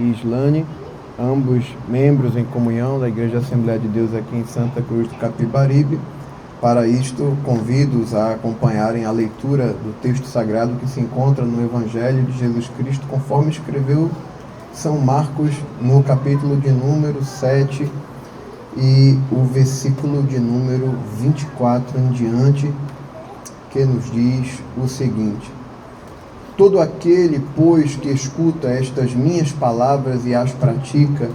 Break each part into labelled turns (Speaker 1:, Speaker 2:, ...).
Speaker 1: E Islane, ambos membros em comunhão da Igreja Assembleia de Deus aqui em Santa Cruz do Capibaribe. Para isto, convido-os a acompanharem a leitura do texto sagrado que se encontra no Evangelho de Jesus Cristo, conforme escreveu São Marcos, no capítulo de número 7 e o versículo de número 24 em diante, que nos diz o seguinte: todo aquele, pois, que escuta estas minhas palavras e as pratica,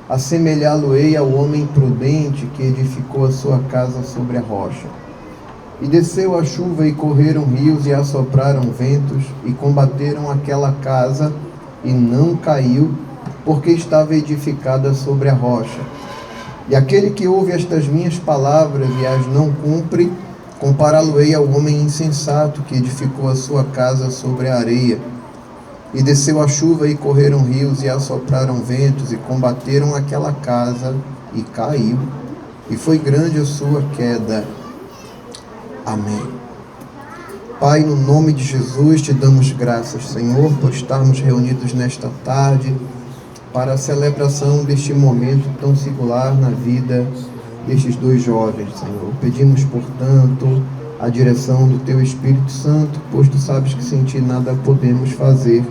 Speaker 1: assemelhá-lo-ei ao homem prudente que edificou a sua casa sobre a rocha. E desceu a chuva, e correram rios, e assopraram ventos, e combateram aquela casa, e não caiu, porque estava edificada sobre a rocha. E aquele que ouve estas minhas palavras e as não cumpre, compará-lo-ei ao homem insensato que edificou a sua casa sobre a areia. E desceu a chuva, e correram rios, e assopraram ventos, e combateram aquela casa, e caiu, e foi grande a sua queda. Amém. Pai, no nome de Jesus, te damos graças, Senhor, por estarmos reunidos nesta tarde para a celebração deste momento tão singular na vida destes dois jovens, Senhor. Pedimos, portanto, a direção do Teu Espírito Santo, pois Tu sabes que sem Ti nada podemos fazer.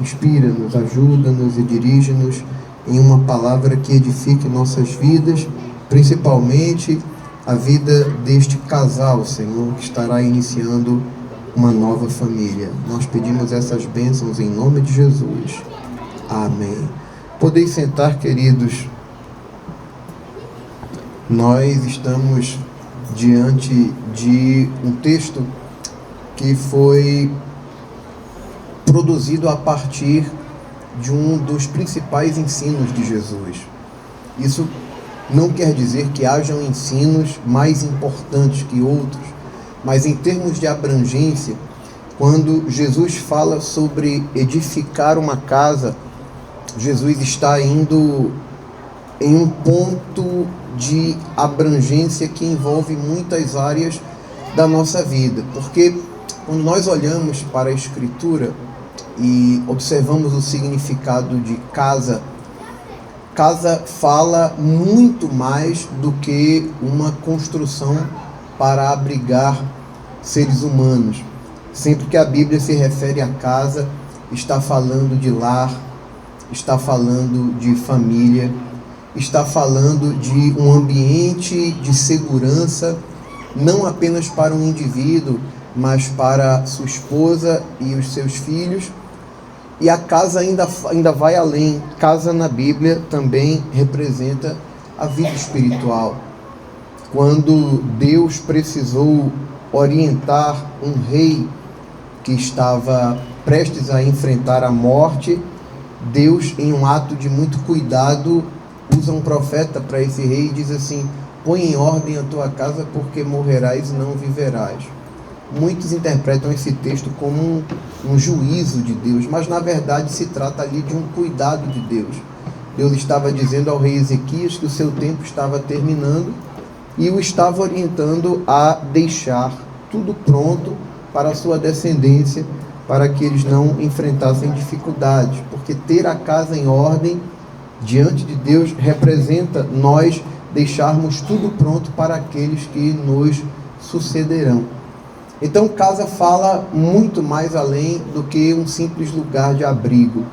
Speaker 1: Inspira-nos, ajuda-nos e dirige-nos em uma palavra que edifique nossas vidas, principalmente a vida deste casal, Senhor, que estará iniciando uma nova família. Nós pedimos essas bênçãos em nome de Jesus. Amém. Podeis sentar, queridos. Nós estamos diante de um texto que foi produzido a partir de um dos principais ensinos de Jesus. Isso não quer dizer que hajam ensinos mais importantes que outros, mas em termos de abrangência, quando Jesus fala sobre edificar uma casa, Jesus está indo em um ponto de abrangência que envolve muitas áreas da nossa vida, porque quando nós olhamos para a Escritura e observamos o significado de casa, casa fala muito mais do que uma construção para abrigar seres humanos. Sempre que a Bíblia se refere a casa, está falando de lar, está falando de família, está falando de um ambiente de segurança, não apenas para um indivíduo, mas para sua esposa e os seus filhos. E a casa ainda vai além. Casa na Bíblia também representa a vida espiritual. Quando Deus precisou orientar um rei que estava prestes a enfrentar a morte, Deus, em um ato de muito cuidado, usa um profeta para esse rei e diz assim: põe em ordem a tua casa, porque morrerás e não viverás. Muitos interpretam esse texto como um juízo de Deus, mas na verdade se trata ali de um cuidado de Deus. Deus estava dizendo ao rei Ezequias que o seu tempo estava terminando e o estava orientando a deixar tudo pronto para a sua descendência, para que eles não enfrentassem dificuldades, porque ter a casa em ordem diante de Deus representa nós deixarmos tudo pronto para aqueles que nos sucederão. Então, casa fala muito mais além do que um simples lugar de abrigo.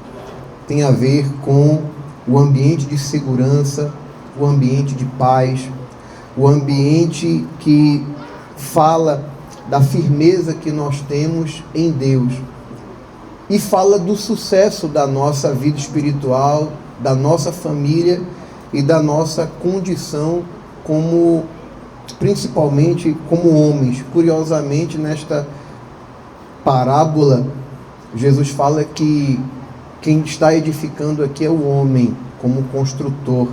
Speaker 1: Tem a ver com o ambiente de segurança, o ambiente de paz, o ambiente que fala da firmeza que nós temos em Deus. E fala do sucesso da nossa vida espiritual, da nossa família e da nossa condição como, principalmente como homens. Curiosamente, nesta parábola, Jesus fala que quem está edificando aqui é o homem, como construtor.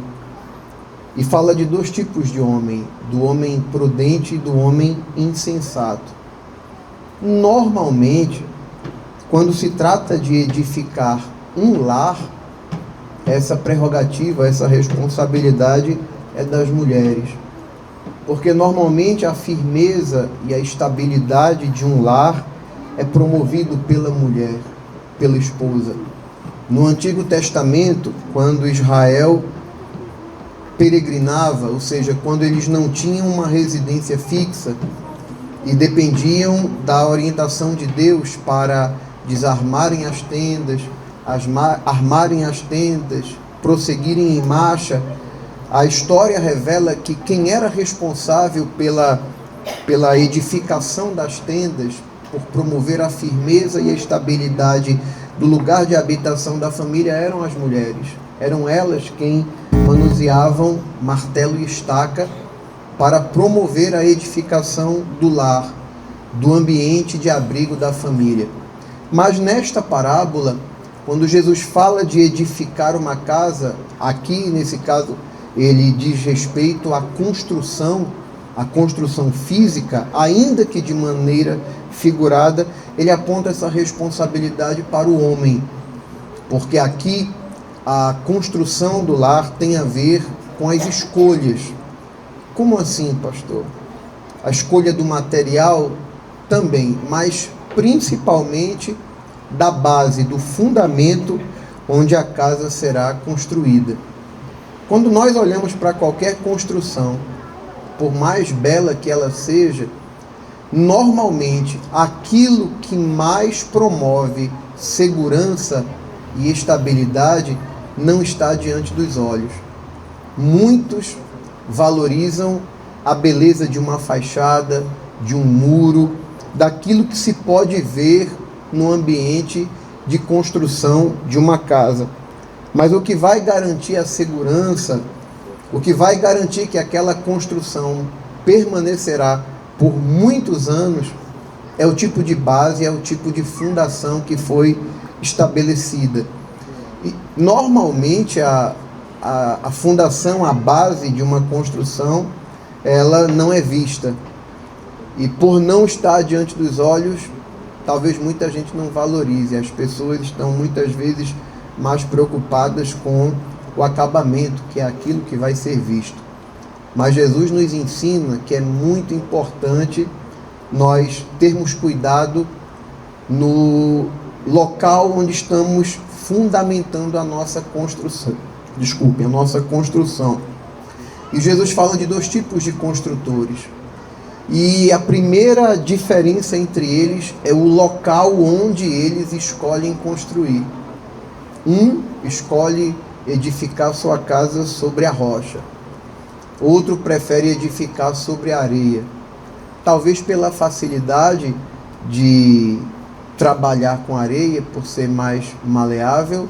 Speaker 1: E fala de dois tipos de homem, do homem prudente e do homem insensato. Normalmente, quando se trata de edificar um lar, essa prerrogativa, essa responsabilidade é das mulheres. Porque normalmente a firmeza e a estabilidade de um lar é promovido pela mulher, pela esposa. No Antigo Testamento, quando Israel peregrinava, ou seja, quando eles não tinham uma residência fixa e dependiam da orientação de Deus para desarmarem as tendas, armarem as tendas, prosseguirem em marcha, a história revela que quem era responsável pela edificação das tendas, por promover a firmeza e a estabilidade do lugar de habitação da família, eram as mulheres. Eram elas quem manuseavam martelo e estaca para promover a edificação do lar, do ambiente de abrigo da família. Mas nesta parábola, quando Jesus fala de edificar uma casa, aqui nesse caso ele diz respeito à construção física, ainda que de maneira figurada, ele aponta essa responsabilidade para o homem, porque aqui a construção do lar tem a ver com as escolhas. Como assim, pastor? A escolha do material também, mas principalmente da base, do fundamento onde a casa será construída. Quando nós olhamos para qualquer construção, por mais bela que ela seja, normalmente aquilo que mais promove segurança e estabilidade não está diante dos olhos. Muitos valorizam a beleza de uma fachada, de um muro, daquilo que se pode ver no ambiente de construção de uma casa. Mas o que vai garantir a segurança, o que vai garantir que aquela construção permanecerá por muitos anos, é o tipo de base, é o tipo de fundação que foi estabelecida. E, normalmente, a fundação, a base de uma construção, ela não é vista. E por não estar diante dos olhos, talvez muita gente não valorize. As pessoas estão muitas vezes mais preocupadas com o acabamento, que é aquilo que vai ser visto. Mas Jesus nos ensina que é muito importante nós termos cuidado no local onde estamos fundamentando a nossa construção. A nossa construção. E Jesus fala de dois tipos de construtores. E a primeira diferença entre eles é o local onde eles escolhem construir. Um escolhe edificar sua casa sobre a rocha. Outro prefere edificar sobre a areia. Talvez pela facilidade de trabalhar com areia, por ser mais maleável,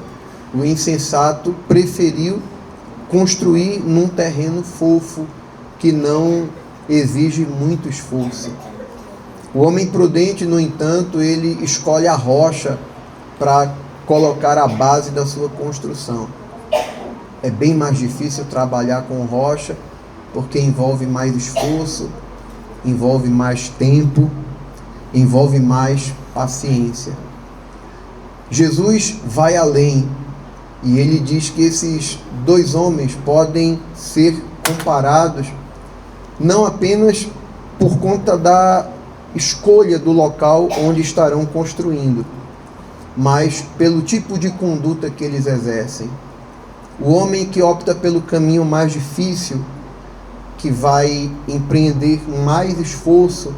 Speaker 1: o insensato preferiu construir num terreno fofo, que não exige muito esforço. O homem prudente, no entanto, ele escolhe a rocha para colocar a base da sua construção. É bem mais difícil trabalhar com rocha, porque envolve mais esforço, envolve mais tempo, envolve mais paciência. Jesus vai além e ele diz que esses dois homens podem ser comparados não apenas por conta da escolha do local onde estarão construindo, mas pelo tipo de conduta que eles exercem. O homem que opta pelo caminho mais difícil, que vai empreender mais esforço,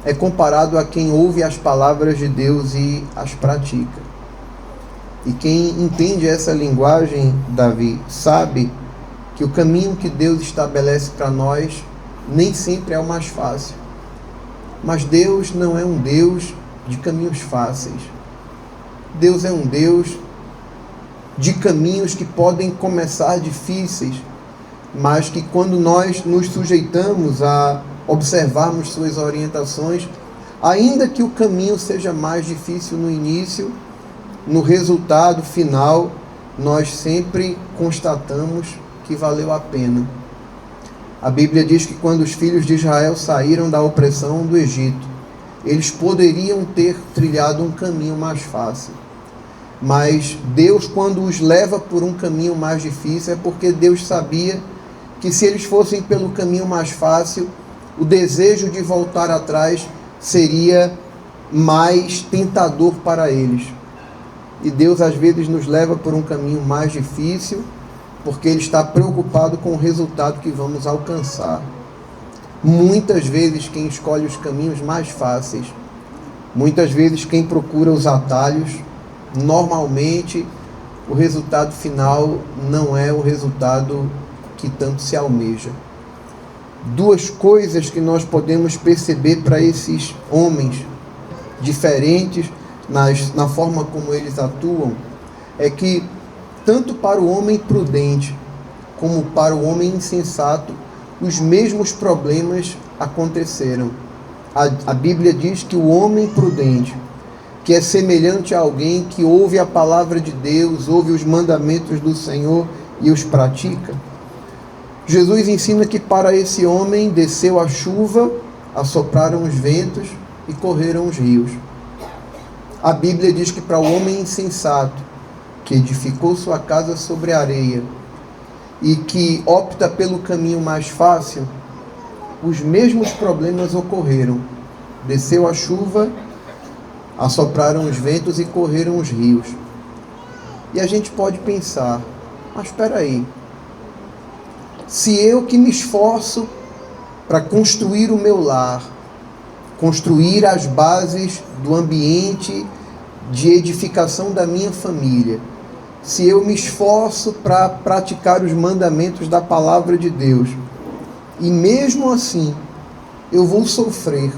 Speaker 1: é comparado a quem ouve as palavras de Deus e as pratica. E quem entende essa linguagem, Davi, sabe que o caminho que Deus estabelece para nós nem sempre é o mais fácil. Mas Deus não é um Deus de caminhos fáceis. Deus é um Deus de caminhos que podem começar difíceis, mas que quando nós nos sujeitamos a observarmos suas orientações, ainda que o caminho seja mais difícil no início, no resultado final, nós sempre constatamos que valeu a pena. A Bíblia diz que quando os filhos de Israel saíram da opressão do Egito, eles poderiam ter trilhado um caminho mais fácil. Mas Deus, quando os leva por um caminho mais difícil, é porque Deus sabia que se eles fossem pelo caminho mais fácil, o desejo de voltar atrás seria mais tentador para eles. E Deus às vezes nos leva por um caminho mais difícil, porque Ele está preocupado com o resultado que vamos alcançar. Muitas vezes quem escolhe os caminhos mais fáceis, muitas vezes quem procura os atalhos, normalmente o resultado final não é o resultado que tanto se almeja. Duas coisas que nós podemos perceber para esses homens diferentes na forma como eles atuam, é que tanto para o homem prudente como para o homem insensato, os mesmos problemas aconteceram. A Bíblia diz que o homem prudente, que é semelhante a alguém que ouve a palavra de Deus, ouve os mandamentos do Senhor e os pratica, Jesus ensina que para esse homem desceu a chuva, assopraram os ventos e correram os rios. A Bíblia diz que para o homem insensato, que edificou sua casa sobre a areia e que opta pelo caminho mais fácil, os mesmos problemas ocorreram. Desceu a chuva, assopraram os ventos e correram os rios. E a gente pode pensar, mas espera aí, se eu que me esforço para construir o meu lar, construir as bases do ambiente de edificação da minha família, se eu me esforço para praticar os mandamentos da palavra de Deus, e mesmo assim eu vou sofrer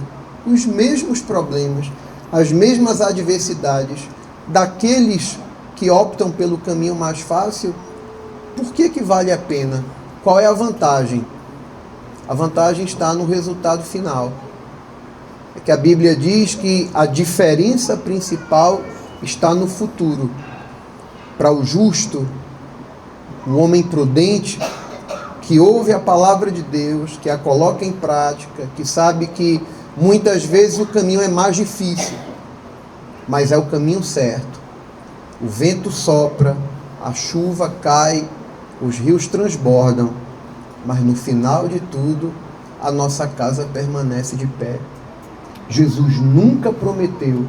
Speaker 1: os mesmos problemas, as mesmas adversidades daqueles que optam pelo caminho mais fácil, por que vale a pena? Qual é a vantagem? A vantagem está no resultado final. É que a Bíblia diz que a diferença principal está no futuro. Para o justo, o homem prudente, que ouve a palavra de Deus, que a coloca em prática, que sabe que muitas vezes o caminho é mais difícil, mas é o caminho certo. O vento sopra, a chuva cai, os rios transbordam, mas no final de tudo, a nossa casa permanece de pé. Jesus nunca prometeu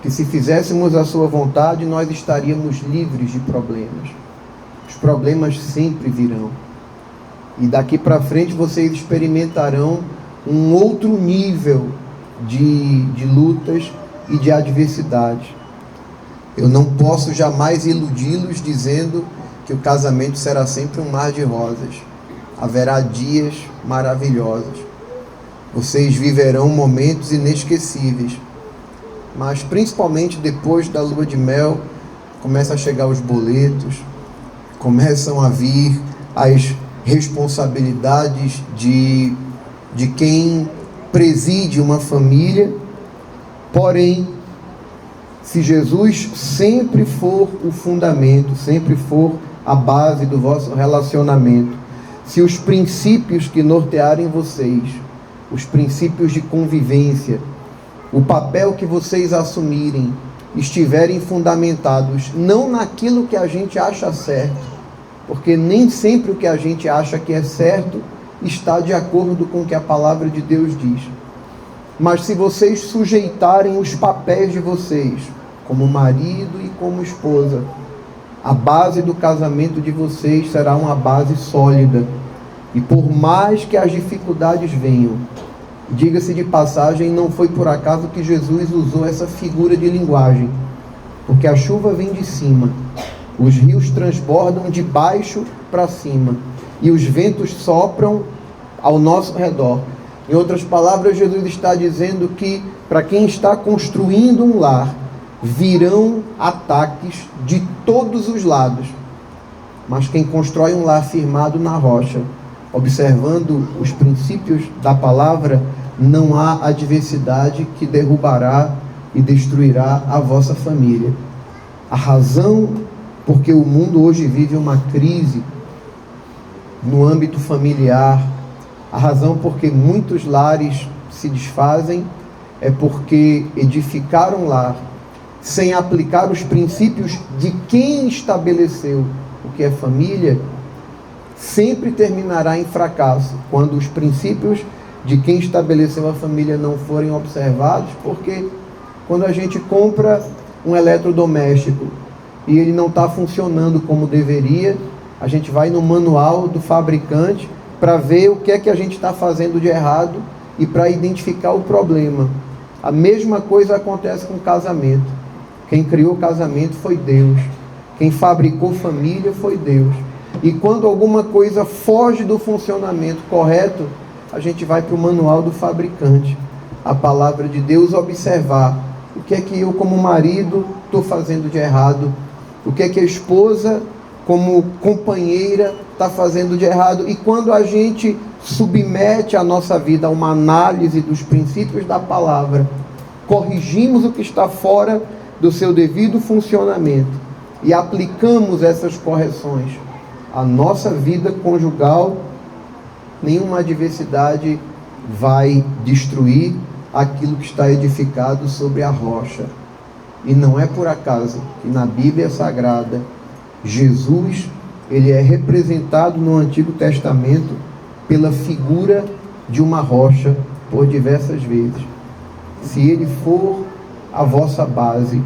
Speaker 1: que se fizéssemos a sua vontade, nós estaríamos livres de problemas. Os problemas sempre virão. E daqui para frente vocês experimentarão um outro nível de lutas e de adversidades. Eu não posso jamais iludi-los dizendo que o casamento será sempre um mar de rosas. Haverá dias maravilhosos. Vocês viverão momentos inesquecíveis. Mas principalmente depois da lua de mel, começam a chegar os boletos, começam a vir as responsabilidades de quem preside uma família. Porém, se Jesus sempre for o fundamento, sempre for a base do vosso relacionamento, se os princípios que nortearem vocês, os princípios de convivência, o papel que vocês assumirem, estiverem fundamentados não naquilo que a gente acha certo, porque nem sempre o que a gente acha que é certo está de acordo com o que a palavra de Deus diz. Mas se vocês sujeitarem os papéis de vocês, como marido e como esposa, a base do casamento de vocês será uma base sólida. E por mais que as dificuldades venham, diga-se de passagem, não foi por acaso que Jesus usou essa figura de linguagem, porque a chuva vem de cima, os rios transbordam de baixo para cima, e os ventos sopram ao nosso redor. Em outras palavras, Jesus está dizendo que para quem está construindo um lar, virão ataques de todos os lados, mas quem constrói um lar firmado na rocha, observando os princípios da palavra, não há adversidade que derrubará e destruirá a vossa família. A razão porque o mundo hoje vive uma crise no âmbito familiar. A razão por que muitos lares se desfazem é porque edificaram lar sem aplicar os princípios de quem estabeleceu o que é família, sempre terminará em fracasso quando os princípios de quem estabeleceu a família não forem observados, porque quando a gente compra um eletrodoméstico e ele não está funcionando como deveria, a gente vai no manual do fabricante para ver o que é que a gente está fazendo de errado e para identificar o problema. A mesma coisa acontece com o casamento. Quem criou o casamento foi Deus. Quem fabricou família foi Deus. E quando alguma coisa foge do funcionamento correto, a gente vai para o manual do fabricante, a palavra de Deus, observar o que é que eu, como marido, estou fazendo de errado, o que é que a esposa, como companheira, está fazendo de errado. E quando a gente submete a nossa vida a uma análise dos princípios da palavra, corrigimos o que está fora do seu devido funcionamento e aplicamos essas correções à nossa vida conjugal, nenhuma adversidade vai destruir aquilo que está edificado sobre a rocha. E não é por acaso que na Bíblia Sagrada Jesus, ele é representado no Antigo Testamento pela figura de uma rocha por diversas vezes. Se ele for a vossa base,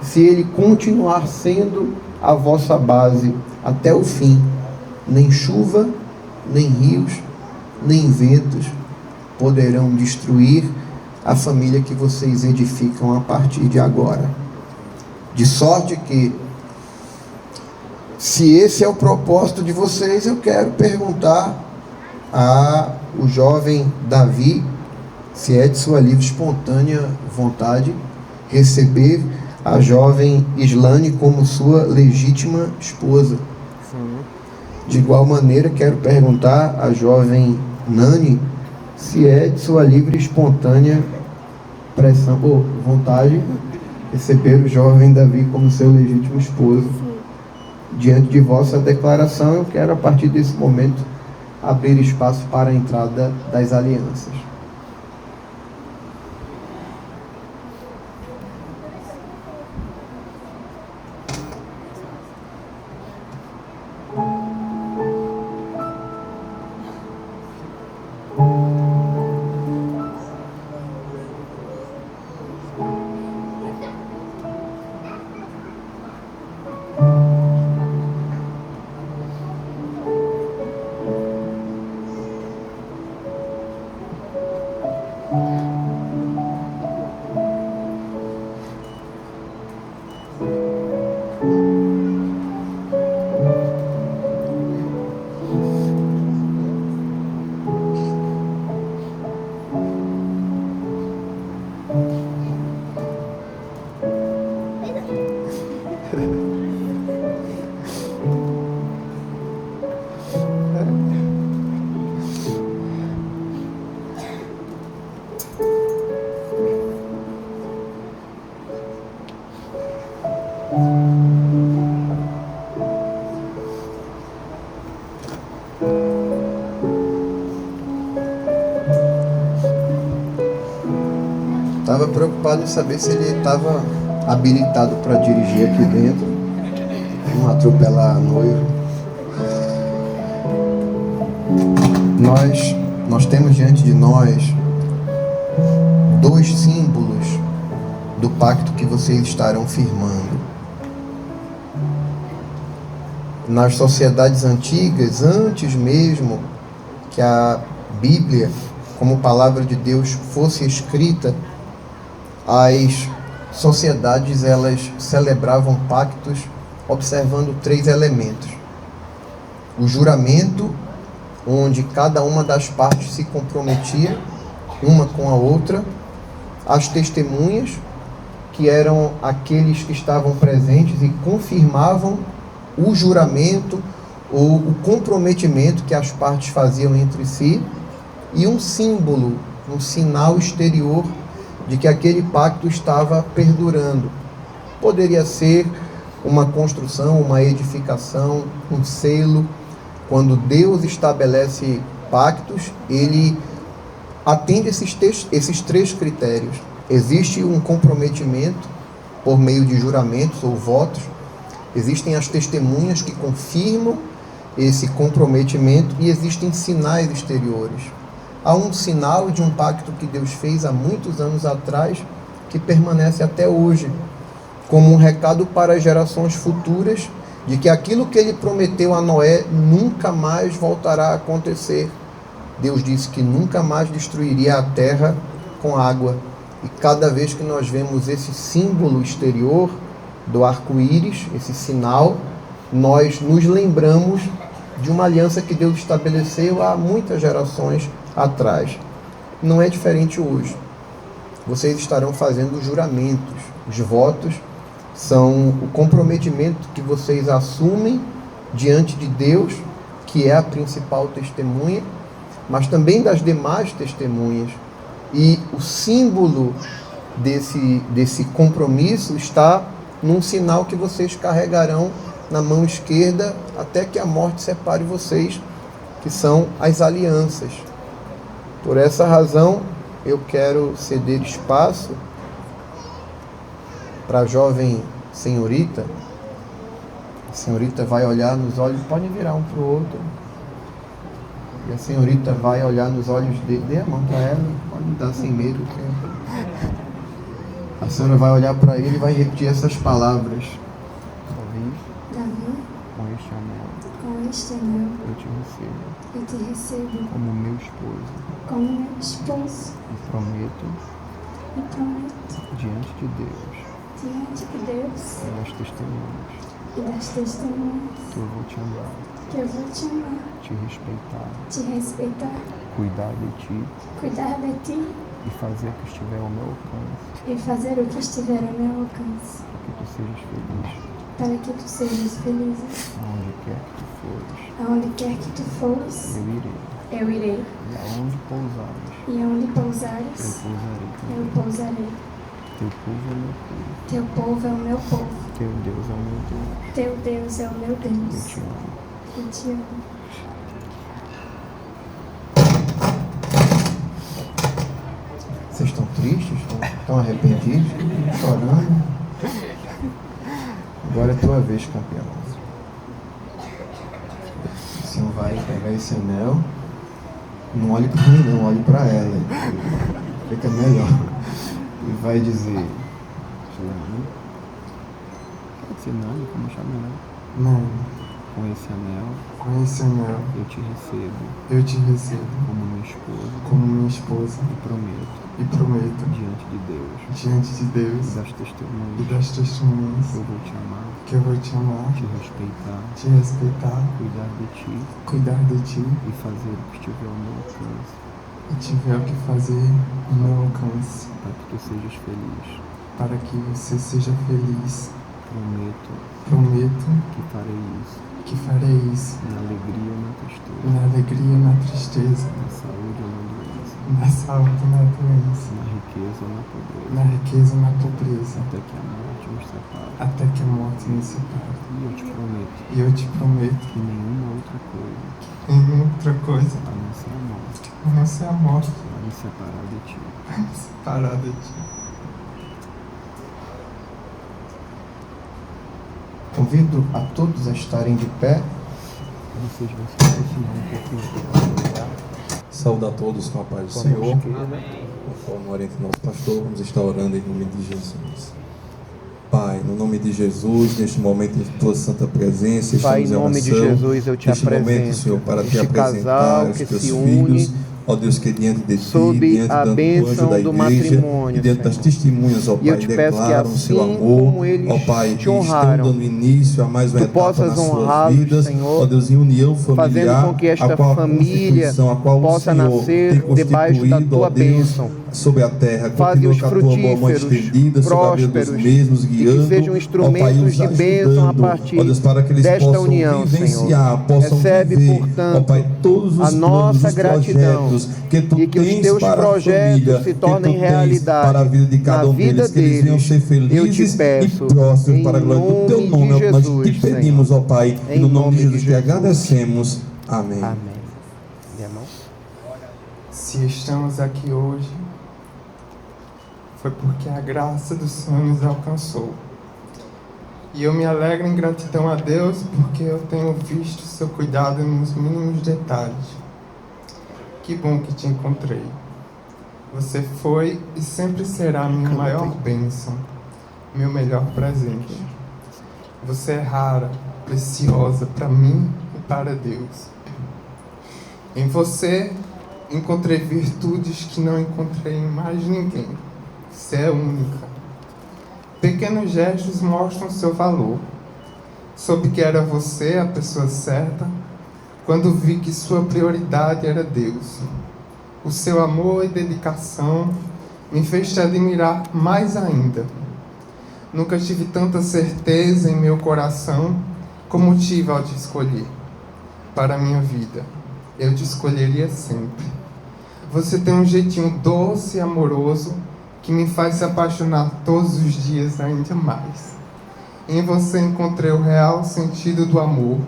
Speaker 1: se ele continuar sendo a vossa base até o fim, nem chuva, nem rios, nem ventos poderão destruir a família que vocês edificam a partir de agora. De sorte que, se esse é o propósito de vocês, eu quero perguntar ao jovem Davi, se é de sua livre espontânea vontade receber a jovem Islane como sua legítima esposa. De igual maneira, quero perguntar à jovem Nani se é de sua livre espontânea pressão ou vontade receber o jovem Davi como seu legítimo esposo. Diante de vossa declaração, eu quero, a partir desse momento, abrir espaço para a entrada das alianças. Estava preocupado em saber se ele estava habilitado para dirigir aqui dentro, não atropelar a noiva. Nós temos diante de nós dois símbolos do pacto que vocês estarão firmando. Nas sociedades antigas, antes mesmo que a Bíblia, como palavra de Deus, fosse escrita, as sociedades, elas celebravam pactos observando 3 elementos: o juramento, onde cada uma das partes se comprometia uma com a outra; as testemunhas, que eram aqueles que estavam presentes e confirmavam o juramento ou o comprometimento que as partes faziam entre si; e um símbolo, um sinal exterior de que aquele pacto estava perdurando. Poderia ser uma construção, uma edificação, um selo. Quando Deus estabelece pactos, Ele atende esses 3 critérios. Existe um comprometimento por meio de juramentos ou votos. Existem as testemunhas que confirmam esse comprometimento e existem sinais exteriores. Há um sinal de um pacto que Deus fez há muitos anos atrás que permanece até hoje, como um recado para as gerações futuras de que aquilo que Ele prometeu a Noé nunca mais voltará a acontecer. Deus disse que nunca mais destruiria a terra com água. E cada vez que nós vemos esse símbolo exterior do arco-íris, esse sinal, nós nos lembramos de uma aliança que Deus estabeleceu há muitas gerações atrás. Não é diferente hoje. Vocês estarão fazendo juramentos. Os votos são o comprometimento que vocês assumem diante de Deus, que é a principal testemunha, mas também das demais testemunhas. E o símbolo desse compromisso está num sinal que vocês carregarão na mão esquerda até que a morte separe vocês, que são as alianças. Por essa razão, eu quero ceder espaço para a jovem senhorita. A senhorita vai olhar nos olhos, podem virar um para o outro. E a senhorita vai olhar nos olhos dele, dê a mão para ela, pode dar sem medo. A senhora vai olhar para ele e vai repetir essas palavras.
Speaker 2: Davi, com este anel, eu te recebo
Speaker 3: como meu esposo,
Speaker 2: e prometo
Speaker 3: diante de Deus
Speaker 2: e das testemunhas
Speaker 3: que eu vou te amar, te respeitar, cuidar de ti e fazer o que estiver ao meu alcance, para que tu sejas feliz, aonde quer que tu fores, eu irei, e aonde pousares, eu pousarei. Teu povo é o meu povo, teu Deus é o meu Deus,
Speaker 2: teu Deus é o meu Deus. Eu te amo.
Speaker 1: Vocês estão tristes? Estão arrependidos? Estão chorando? Agora é tua vez, campeão. O senhor vai pegar esse anel. Não olhe para mim, não, olhe para ela. Fica melhor. E vai dizer:
Speaker 3: como chama, né?
Speaker 4: Não.
Speaker 3: Com esse anel, eu te recebo como minha esposa, e prometo diante de Deus e das testemunhas que eu vou te amar, te respeitar, cuidar de ti e fazer o que estiver ao meu alcance,
Speaker 4: para que você seja feliz.
Speaker 3: Prometo
Speaker 4: que farei isso
Speaker 3: na alegria
Speaker 4: e na tristeza,
Speaker 3: na saúde ou na doença,
Speaker 4: na
Speaker 3: riqueza ou na pobreza,
Speaker 4: até que a morte nos separe.
Speaker 3: E eu te prometo
Speaker 4: que nenhuma outra coisa
Speaker 3: a não ser a morte
Speaker 4: vai me separar de ti.
Speaker 1: Convido a todos a estarem de pé.
Speaker 3: Vocês vão se aproximar um pouquinho.
Speaker 5: Saúde a todos com a paz do Senhor. Conforme orienta o nosso pastor, vamos estar orando em nome de Jesus. Pai, no nome de Jesus, neste momento em tua santa presença,
Speaker 1: Pai, em nome de Jesus, eu te apresento
Speaker 5: momento, Senhor, para te apresentar
Speaker 1: casal
Speaker 5: os
Speaker 1: que
Speaker 5: teus
Speaker 1: se
Speaker 5: filhos,
Speaker 1: une
Speaker 5: ó Deus, que diante de ti,
Speaker 1: sob
Speaker 5: diante
Speaker 1: a
Speaker 5: do
Speaker 1: bênção
Speaker 5: anjo da
Speaker 1: do
Speaker 5: igreja,
Speaker 1: matrimônio,
Speaker 5: e diante das
Speaker 1: Senhor.
Speaker 5: testemunhas, ó
Speaker 1: E eu
Speaker 5: Pai,
Speaker 1: te peço que
Speaker 5: declaram o seu
Speaker 1: assim
Speaker 5: amor,
Speaker 1: como eles
Speaker 5: ó Pai,
Speaker 1: te honraram,
Speaker 5: estão dando início a mais uma
Speaker 1: tu
Speaker 5: etapa
Speaker 1: possas
Speaker 5: nas suas
Speaker 1: honrá-los,
Speaker 5: vidas,
Speaker 1: Senhor,
Speaker 5: ó Deus, em união familiar,
Speaker 1: fazendo com que esta
Speaker 5: a qual
Speaker 1: família
Speaker 5: a qual
Speaker 1: possa
Speaker 5: o Senhor
Speaker 1: nascer
Speaker 5: tem
Speaker 1: debaixo da
Speaker 5: constituído, ó
Speaker 1: tua
Speaker 5: Deus,
Speaker 1: bênção.
Speaker 5: sobre a terra,
Speaker 1: Faze-os
Speaker 5: continua com a tua mão
Speaker 1: frutíferos,
Speaker 5: estendida sobre a vida dos
Speaker 1: prósperos,
Speaker 5: mesmos,
Speaker 1: e que
Speaker 5: guiando,
Speaker 1: sejam
Speaker 5: ó
Speaker 1: instrumentos
Speaker 5: Pai, os
Speaker 1: de bênção a
Speaker 5: ajudando,
Speaker 1: partir
Speaker 5: ó Deus, para que eles
Speaker 1: desta
Speaker 5: possam
Speaker 1: união,
Speaker 5: vivenciar,
Speaker 1: Senhor.
Speaker 5: possam
Speaker 1: Recebe,
Speaker 5: viver, ó
Speaker 1: portanto,
Speaker 5: Pai, todos os
Speaker 1: a
Speaker 5: planos,
Speaker 1: nossa
Speaker 5: os
Speaker 1: gratidão,
Speaker 5: projetos, Deus, que tu
Speaker 1: e que os
Speaker 5: tens
Speaker 1: teus
Speaker 5: para
Speaker 1: projetos
Speaker 5: a família,
Speaker 1: se tornem
Speaker 5: que tu tens
Speaker 1: realidade
Speaker 5: para a vida de cada
Speaker 1: na
Speaker 5: um
Speaker 1: vida
Speaker 5: deles, que eles venham ser
Speaker 1: eu te
Speaker 5: felizes
Speaker 1: peço,
Speaker 5: e prósperos para a glória do teu
Speaker 1: em
Speaker 5: nome.
Speaker 1: de
Speaker 5: Nós
Speaker 1: Jesus,
Speaker 5: te pedimos, ó Pai, e no nome de Jesus te agradecemos. Amém.
Speaker 1: Amém. Minha mão.
Speaker 3: Se estamos aqui hoje, foi porque a graça do Senhor nos alcançou. E eu me alegro em gratidão a Deus porque eu tenho visto seu cuidado nos mínimos detalhes. Que bom que te encontrei. Você foi e sempre será minha maior bênção, meu melhor presente. Você é rara, preciosa para mim e para Deus. Em você encontrei virtudes que não encontrei em mais ninguém. Você é única. Pequenos gestos mostram seu valor. Soube que era você a pessoa certa quando vi que sua prioridade era Deus. O seu amor e dedicação me fez te admirar mais ainda. Nunca tive tanta certeza em meu coração como tive ao te escolher para a minha vida. Eu te escolheria sempre. Você tem um jeitinho doce e amoroso que me faz se apaixonar todos os dias ainda mais. Em você encontrei o real sentido do amor.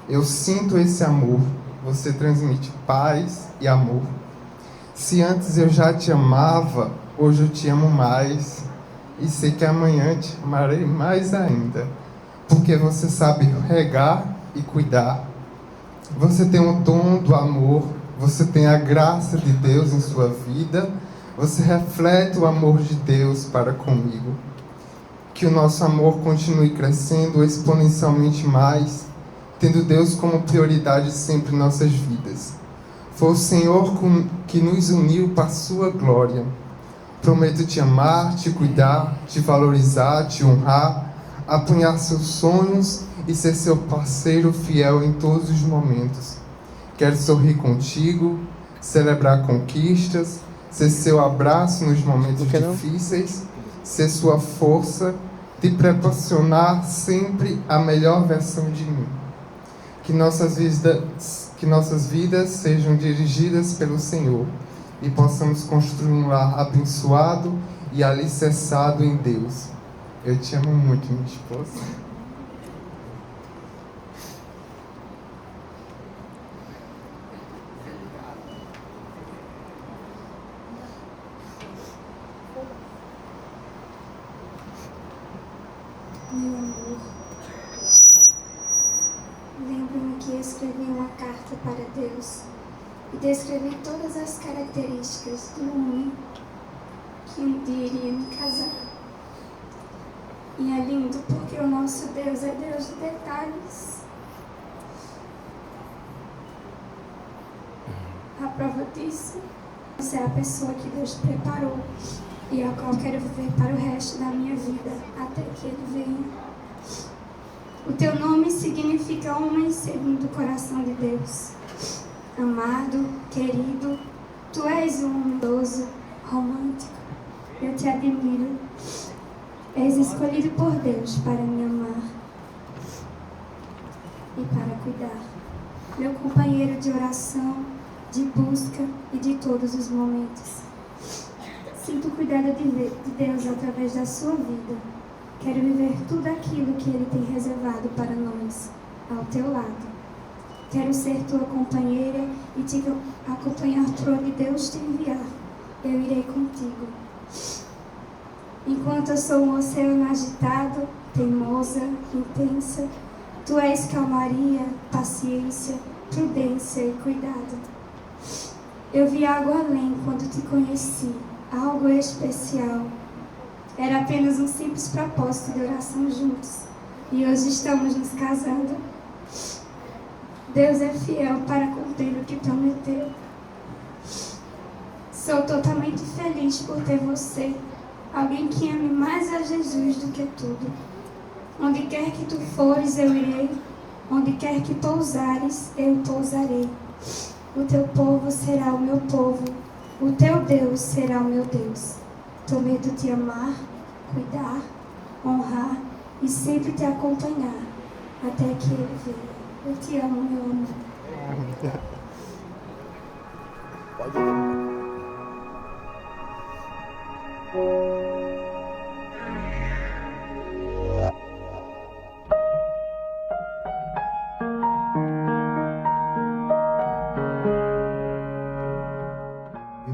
Speaker 3: Eu sinto esse amor. Você transmite paz e amor. Se antes eu já te amava, hoje eu te amo mais. E sei que amanhã te amarei mais ainda. Porque você sabe regar e cuidar. Você tem o dom do amor. Você tem a graça de Deus em sua vida. Você reflete o amor de Deus para comigo. Que o nosso amor continue crescendo exponencialmente mais, tendo Deus como prioridade sempre em nossas vidas. Foi o Senhor que nos uniu para a sua glória. Prometo te amar, te cuidar, te valorizar, te honrar, apoiar seus sonhos e ser seu parceiro fiel em todos os momentos. Quero sorrir contigo, celebrar conquistas, ser seu abraço nos momentos difíceis, ser sua força, te proporcionar sempre a melhor versão de mim. Que nossas vidas sejam dirigidas pelo Senhor e possamos construir um lar abençoado e alicerçado em Deus. Eu te amo muito, minha esposa.
Speaker 2: Meu amor, lembro-me que escrevi uma carta para Deus e descrevi todas as características do homem que um dia iria me casar. E é lindo porque o nosso Deus é Deus de detalhes. A prova disso, você é a pessoa que Deus preparou e a qual quero viver para o resto da minha vida, até que Ele venha. O teu nome significa homem segundo o coração de Deus. Amado, querido, tu és um homem idoso, romântico. Eu te admiro. És escolhido por Deus para me amar e para cuidar. Meu companheiro de oração, de busca e de todos os momentos. Sinto o cuidado de Deus através da sua vida. Quero viver tudo aquilo que Ele tem reservado para nós, ao teu lado. Quero ser tua companheira e te acompanhar por onde Deus te enviar. Eu irei contigo. Enquanto eu sou um oceano agitado, teimosa, intensa, tu és calmaria, paciência, prudência e cuidado. Eu vi algo além quando te conheci, algo especial. Era apenas um simples propósito de oração juntos. E hoje estamos nos casando. Deus é fiel para cumprir o que prometeu. Sou totalmente feliz por ter você, alguém que ame mais a Jesus do que tudo. Onde quer que tu fores, eu irei. Onde quer que pousares, eu pousarei. O teu povo será o meu povo. O teu Deus será o meu Deus. Prometo te amar, cuidar, honrar e sempre te acompanhar, até que Ele venha. Eu te amo, meu amor.
Speaker 1: Pode ler.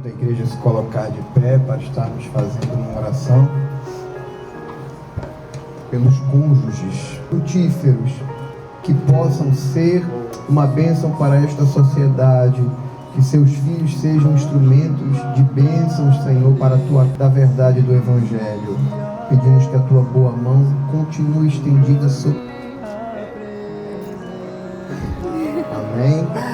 Speaker 3: Da igreja se colocar de pé para estarmos fazendo uma oração pelos cônjuges frutíferos que possam ser uma bênção para esta sociedade, que seus filhos sejam instrumentos de bênçãos, Senhor, para a tua da verdade do Evangelho. Pedimos que a tua boa mão continue estendida sobre. Amém.